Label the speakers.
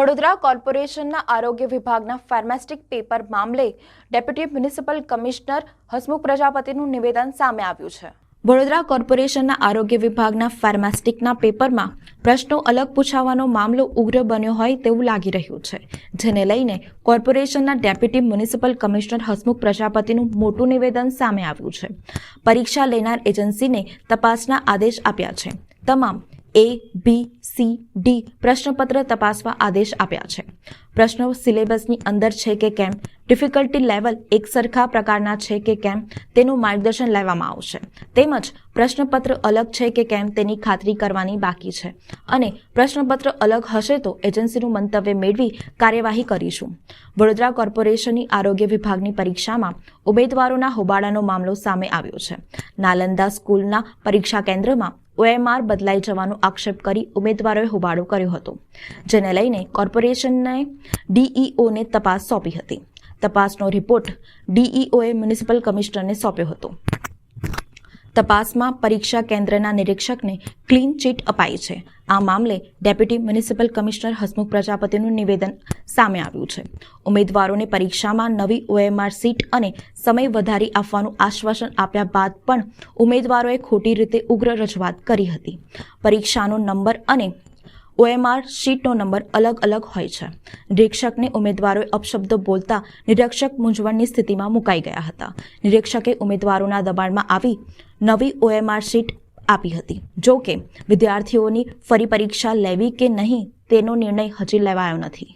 Speaker 1: વડોદરા કોર્પોરેશનના આરોગ્ય વિભાગના ફાર્માસ્ટિક પેપર મામલે ડેપ્યુટી મ્યુનિસિપલ કમિશનર હસમુખ પ્રજાપતિનું નિવેદન સામે આવ્યું છે। વડોદરા કોર્પોરેશનના આરોગ્ય વિભાગના ફાર્માસ્ટિકના પેપરમાં પ્રશ્નો અલગ પૂછાવાનો મામલો ઉગ્ર બન્યો હોય તેવું લાગી રહ્યું છે, જેને લઈને કોર્પોરેશનના ડેપ્યુટી મ્યુનિસિપલ કમિશનર હસમુખ પ્રજાપતિનું મોટું નિવેદન સામે આવ્યું છે। પરીક્ષા લેનાર એજન્સીને તપાસના આદેશ આપ્યા છે। તમામ A, B, C, D પ્રશ્નપત્ર તપાસવા આદેશ આપ્યા છે। પ્રશ્નો સિલેબસની અંદર છે કે કેમ, ડિફિકલ્ટી લેવલ એક સરખા પ્રકારના છે કે કેમ તેનું માર્ગદર્શન લેવામાં આવશે, તેમજ પ્રશ્નપત્ર અલગ છે કે કેમ તેની ખાતરી કરવાની બાકી છે અને પ્રશ્નપત્ર અલગ હશે તો એજન્સીનું મંતવ્ય મેળવી કાર્યવાહી કરીશું। વડોદરા કોર્પોરેશનની આરોગ્ય વિભાગની પરીક્ષામાં ઉમેદવારોના હોબાળાનો મામલો સામે આવ્યો છે। નાલંદા સ્કૂલના પરીક્ષા કેન્દ્રમાં OMR બદલાઈ જવાનો આક્ષેપ કરી ઉમેદવારોએ હોબાળો કર્યો હતો, જેને લઈને કોર્પોરેશનને DEOને તપાસ સોંપી હતી। તપાસનો રિપોર્ટ DEOએ મ્યુનિસિપલ કમિશનરને સોંપ્યો હતો। તપાસમાં પરીક્ષા કેન્દ્રના નિરીક્ષકને ક્લીન ચીટ અપાઈ છે। આ મામલે ડેપ્યુટી મ્યુનિસિપલ કમિશનર હસમુખ પ્રજાપતિનું નિવેદન સામે આવ્યું છે। ઉમેદવારોને પરીક્ષામાં નવી OMR સીટ અને સમય વધારી આપવાનું આશ્વાસન આપ્યા બાદ પણ ઉમેદવારોએ ખોટી રીતે ઉગ્ર રજૂઆત કરી હતી। પરીક્ષાનો નંબર અને OMR શીટનો નંબર અલગ અલગ હોય છે। નિરીક્ષકને ઉમેદવારોએ અપશબ્દો બોલતા નિરીક્ષક મૂંઝવણની સ્થિતિમાં મુકાઈ ગયા હતા। નિરીક્ષકે ઉમેદવારોના દબાણમાં આવી નવી OMR શીટ આપી હતી। જો કે વિદ્યાર્થીઓની ફરી પરીક્ષા લેવી કે નહીં તેનો નિર્ણય હજી લેવાયો નથી।